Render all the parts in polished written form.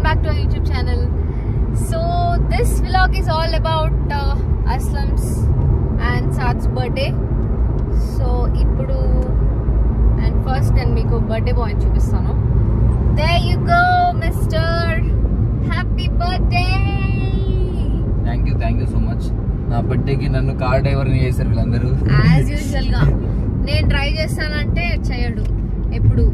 back to our YouTube channel. So this vlog is all about Aslam's and Saad's birthday. So ippudu and first నేను మీకు birthday boy చూపిస్తాను. There you go, Mr. Happy birthday. Thank you so much. నా birthday కి నన్ను car driver ని చేశారు వీళ్ళందరూ. As usual గా నేను డ్రైవ్ చేస్తానంటే చేయడు ఎప్పుడు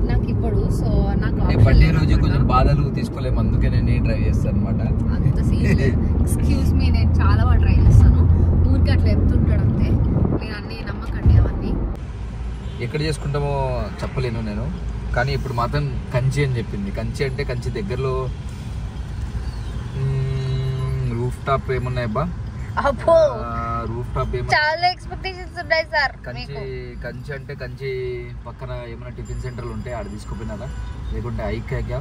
నాకు ఇప్పుడు. సో నాకు బర్త్డే రోజు కొంచెం బాధలు తీసుకోలేము, అందుకే నేను డ్రైవ్ చేస్తాను అనమాట. అంత సీరియస్ ఎక్స్క్యూజ్ మీ, నేను చాలా బాగా డ్రైవ్ చేస్తాను. ఊరికి అట్లా చెప్తుంటాడు అంతే, నేను అన్ని నమ్మకండి అవన్నీ. ఎక్కడ చేసుకుంటామో చెప్పలేను నేను, కానీ ఇప్పుడు మాత్రం కంచి అని చెప్పింది. కంచి అంటే కంచి దగ్గరలో రూఫ్ టాప్ ఏమున్నాయి అబ్బా, రూఫ్ టాప్ చాలా ఎక్స్పెక్టేషన్స్ ఉన్నాయి సార్. కంచి అంటే కంచి పక్కన ఏమైనా టిఫిన్ సెంటర్లు ఉంటాయి, ఆడ తీసుకుపోయినారా, లేకుంటే ఐక్యాగా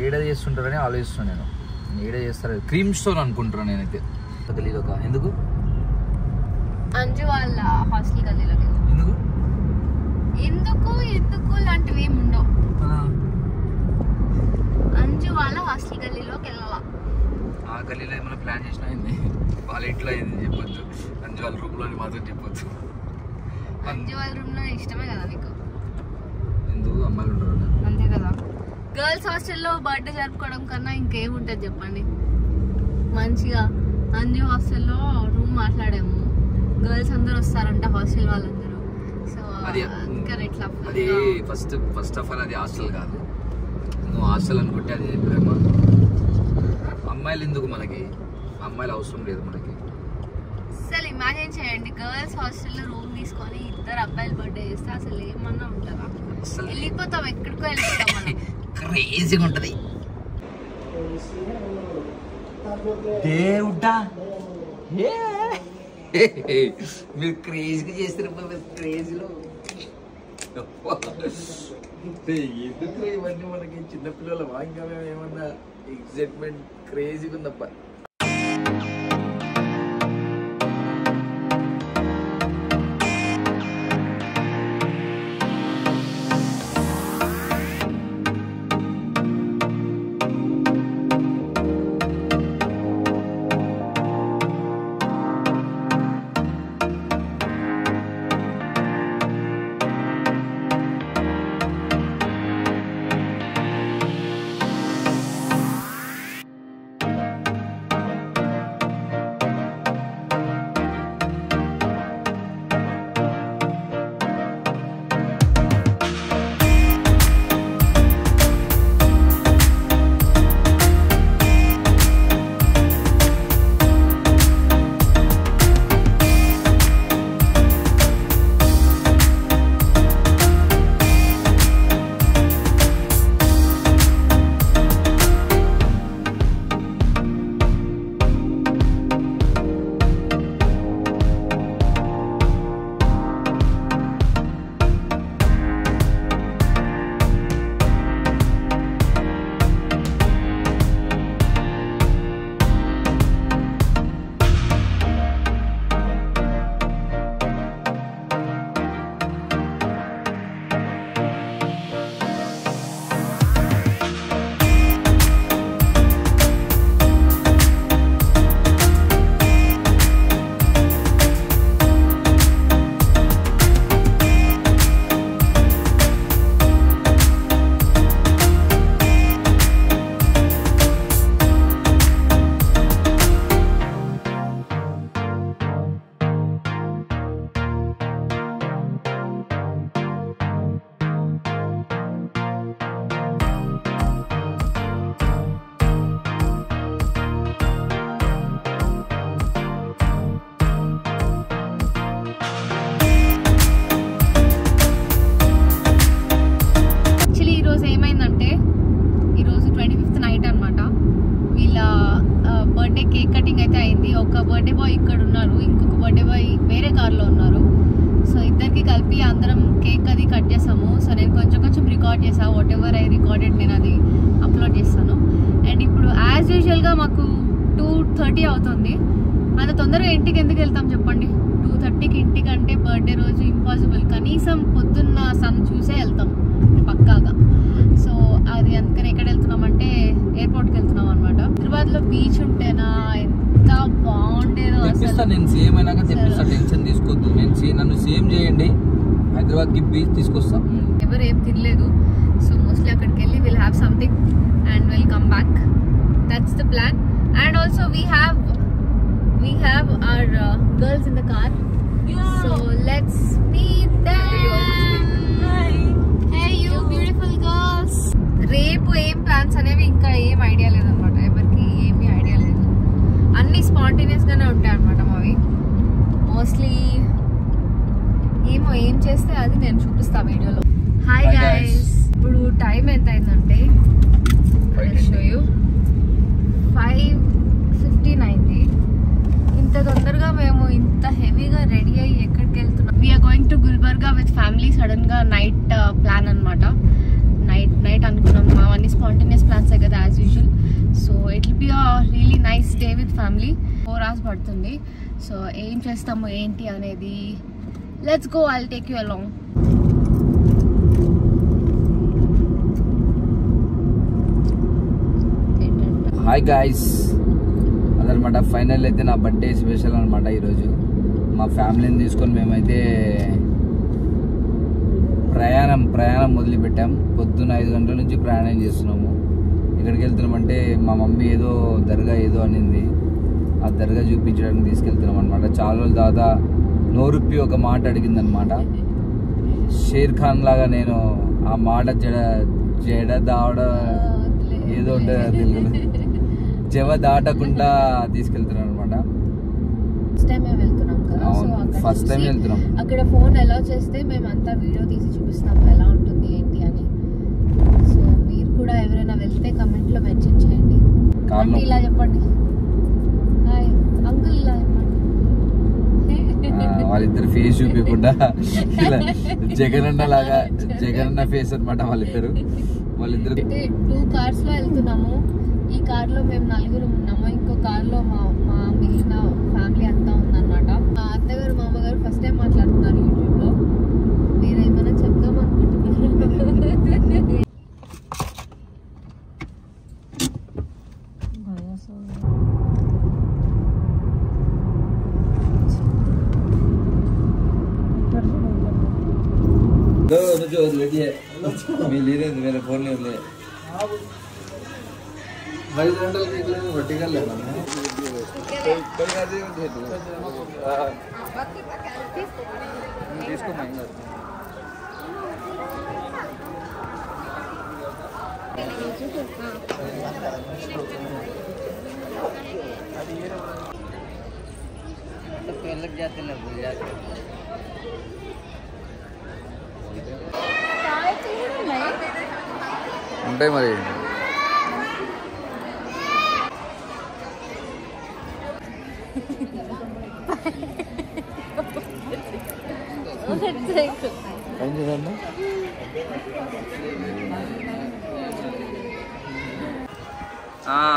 ఏడ చేస్తుంటారని ఆలోచిస్తున్నాను నేను. ఏడ చేస్తారు క్రీమ్ స్టోన్ అనుకుంటున్నాను నేనైతే. గల్లీలో ఎందుకు అంజు వాళ్ళ హాస్టల్ గల్లీలో ఎందుకు ఎందుకు ఎందుకు లాంటివి ఏమి ఉండవు. అంజు వాళ్ళ హాస్టల్ గల్లీలోకి వెళ్ళాలా? ఆ గల్లీలో ఏమైనా ప్లాన్ చేసినా అయింది, వాళ్ళ ఇంట్లో అయింది చెప్పొచ్చు, అంజు వాళ్ళ రూమ్ లో మాత్రం చెప్పొచ్చు. అంజు వాళ్ళ రూమ్ లో ఇష్టమే కదా మీకు? ఎందుకు అమ్మాయిలు ఉంటారు అంతే కదా. గర్ల్స్ హాస్టల్లో బర్త్డే జరుపుకోవడం కన్నా ఇంకేముంటుంది చెప్పండి. మంచిగా అంజు హాస్టల్లో రూమ్ మాట్లాడాము, గర్ల్స్ అందరూ వస్తారంట హాస్టల్ వాళ్ళందరూ. సో అందుకని ఇట్లా అది ఫస్ట్ ఆఫ్ ఆల్ అది హాస్టల్ కాదు, నువ్వు హాస్టల్ అనుకుంటే అది ప్రేమ. అమ్మాయిలు ఎందుకు మనకి, అమ్మాయిలు అవసరం లేదు మనకి. అసలు ఇమాజిన్ చేయండి, గర్ల్స్ హాస్టల్లో రూమ్ తీసుకొని ఇద్దరు అబ్బాయిలు బర్త్డే చేస్తే అసలు ఏమన్నా ఉంటుందా? వెళ్ళిపోతాం, ఎక్కడికో వెళ్ళిపోతాం మనం. క్రేజీగా ఉంటది. దేవుడా మీరు క్రేజీగా చేస్తారు, క్రేజీలో ఎందుకు ఇవన్నీ మనకి చిన్నపిల్లల వాంగా ఏమన్నా ఎక్సైట్మెంట్ క్రేజీగా ఉందప్ప. బర్త్డే బాయ్ ఇక్కడ ఉన్నారు, ఇంకొక బర్త్డే బాయ్ వేరే కార్లో ఉన్నారు. సో ఇద్దరికి కలిపి అందరం కేక్ అది కట్ చేసాము. సో నేను కొంచెం రికార్డ్ చేసాను, వాట్ ఎవర్ ఐ రికార్డెడ్ నేను అది అప్లోడ్ చేస్తాను. అండ్ ఇప్పుడు యాజ్ యూజువల్గా మాకు 2:30 అవుతుంది. అంత తొందరగా ఇంటికి ఎందుకు వెళ్తాం చెప్పండి? 2:30కి ఇంటికంటే బర్త్డే రోజు ఇంపాసిబుల్. కనీసం పొద్దున్న సన్ చూసే వెళ్తాం పక్కాగా. సో అది అందుకని ఎక్కడ వెళ్తున్నాం బీచ్ ఉంటేనా ఎంత బాగుండేదో. తెప్పిస్తా నేను, సేమ్ అయినాక తెప్పిస్తా, టెన్షన్ తీసుకోవద్దు. నన్ను సేమ్ చేయండి, హైదరాబాద్కి బీచ్ తీసుకొస్తా. ఎవరు ఏం తినలేదు, సో మోస్ట్లీ అక్కడికి వెళ్ళి will have something and will come back. That's the plan. And also we have our girls in the car. So let's meet them. Hey you beautiful girls. రేపు ఏం ప్లాన్స్ అనేవి ఇంకా ఏం ఐడియా లేదనమాట, ఎవరికి ఏమీ ఐడియా లేదు. అన్ని స్పాంటేనియస్ గానే ఉంటాయి అనమాట మావి. మోస్ట్లీ ఏం చేస్తే అది నేను చూపిస్తా వీడియోలో. హాయ్ గైస్, ఇప్పుడు టైం ఎంత అయిందంటే 5:15 అయింది. ఇంత తొందరగా మేము ఇంత హెవీగా రెడీ అయ్యి ఎక్కడికి వెళ్తున్నాం? We are going to Gulbarga with family. Sudden గా నైట్ ప్లాన్ అనమాట. నైట్ అనుకున్నాం. అవన్నీ స్పాంటేనియస్ ప్లాన్స్ కదా as usual. So it will be a really nice day with family. 4 hours పడుతుంది. సో ఏం చేస్తాము ఏంటి అనేది, let's go, I'll take you along. Hi guys, అదనమాట ఫైనల్ అయితే నా బర్త్డే స్పెషల్ అనమాట. ఈరోజు మా ఫ్యామిలీని తీసుకొని మేమైతే ప్రయాణం మొదలుపెట్టాం. పొద్దున్న 5 గంటల నుంచి ప్రయాణం చేస్తున్నాము. ఎక్కడికి వెళ్తున్నామంటే మా మమ్మీ ఏదో దర్గా ఏదో అనింది, ఆ దర్గా చూపించడానికి తీసుకెళ్తున్నాం అనమాట. చాలా రోజులు దాదా నోరుప్పి ఒక మాట అడిగిందనమాట. షేర్ ఖాన్ లాగా నేను ఆ మాట జడ దావడ ఏదో ఉంటుంది జవ దాటకుండా తీసుకెళ్తున్నాను అనమాట. ఫస్ట్ టైం వెళ్తున్నాం. అక్కడ ఫోన్ ఎలా చేస్తే మేమంతా వీడియో తీసి చూపిస్తాము ఎలా ఉంటుంది ఏంటి అని. సో మీరు కూడా ఎవరైనా వెళ్తే కమెంట్ లో మెన్షన్ చేయండి. ఇలా చెప్పండి, హాయ్ అంకుల్ ఇలా చెప్పండి. వాళ్ళిద్దరు ఫేస్ చూపించకుండా ఇలా జగనన్న ఫేస్ అనమాట వాళ్ళిద్దరు. 2 cars లో వెళ్తున్నాము. ఈ కార్ లో మేము 4 ఉన్నాము. ఇంకో కార్ లో మా మిగిలిన ఫ్యామిలీ అంతా ఉందన్నమాట. మా అత్తగారు మామగారు ఫస్ట్ టైం మాట్లాడుతున్నారు యూట్యూబ్ లో. మీరు ఏమైనా చెప్తాం అనుకుంటున్నారు? मेरे फोन ले 5 घंटे वर्टिकल लेना इसको महंगा लग जाते ना, भूल जाते ఉంటాయి మరి.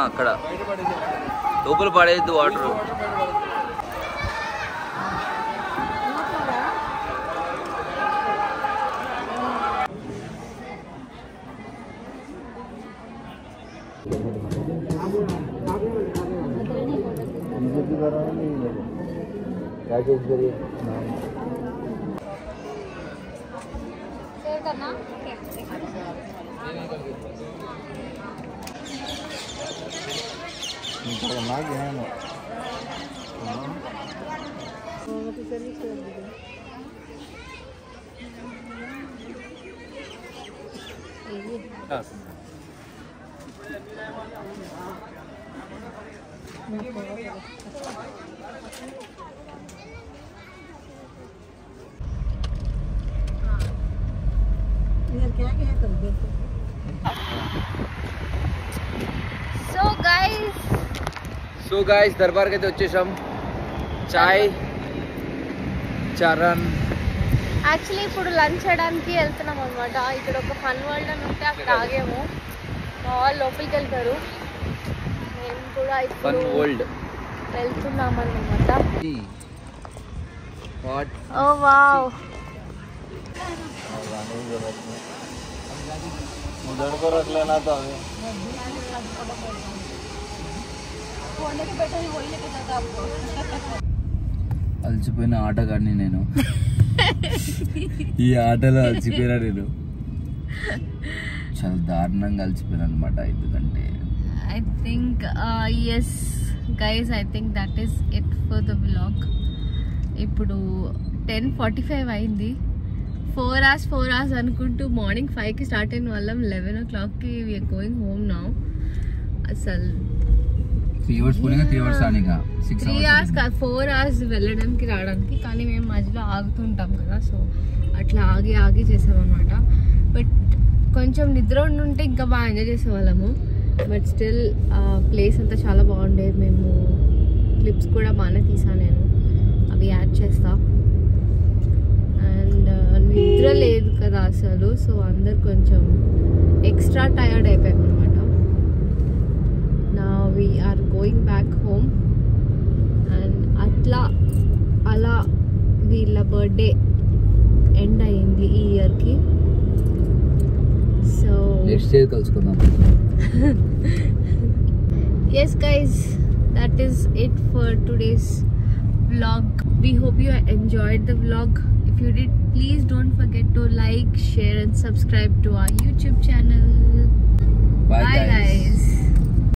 అక్కడ లోపల పడేది వాటర్. సో గాయ్స్ దర్బార్కి అయితే వచ్చేసాం. చాయ్ చరణ్ యాక్చువల్లీ ఇప్పుడు లంచ్ చేయడానికి వెళ్తున్నాం అనమాట. ఇక్కడ ఒక ఫన్ వరల్డ్ అని ఉంటే అక్కడ ఆగేము. మా వాళ్ళు లోపలికి వెళ్తారు, మేము కూడా ఇప్పుడు వెళ్తున్నాం అన్నమాట. ఓ వావ్, అలసిపోయిన ఆటగాడిని నేను. ఈ ఆటలో అలసిపోయినా నేను, చాలా దారుణంగా అలసిపోయాను అనమాట. ఎందుకంటే I think yes guys, I think that is it for the vlog. ఇప్పుడు 10:45 అయింది. 4 hours అనుకుంటూ మార్నింగ్ 5కి స్టార్ట్ అయిన వాళ్ళం 11 o'clockకి వీఆర్ గోయింగ్ హోమ్ నౌ. అసలు 3 hours పోయినా 3 hours ఆనిగా 3 hours కాదు 4 hours వెళ్ళడానికి రావడానికి. కానీ మేము మధ్యలో ఆగుతుంటాం కదా, సో అట్లా ఆగి చేసామన్నమాట. బట్ కొంచెం నిద్ర ఉంటే ఇంకా బాగా ఎంజాయ్ చేసేవాళ్ళము. బట్ స్టిల్ ప్లేస్ అంతా చాలా బాగుండేది. మేము క్లిప్స్ కూడా బాగానే తీసాను నేను, అవి యాడ్ చేస్తా. అండ్ నిద్ర లేదు కదా అసలు, సో అందరు కొంచెం ఎక్స్ట్రా టైర్డ్ అయిపోయాం అనమాట. నా we are going back home. And అలా వీళ్ళ బర్త్డే ఎండ్ అయ్యింది ఈ ఇయర్కి. సో నెక్స్ట్ ఇయర్ కలుసుకుందాం. Yes guys, that is it for today's vlog. We hope you enjoyed the vlog. If you did, please don't forget to like, share and subscribe to our YouTube channel. Bye guys.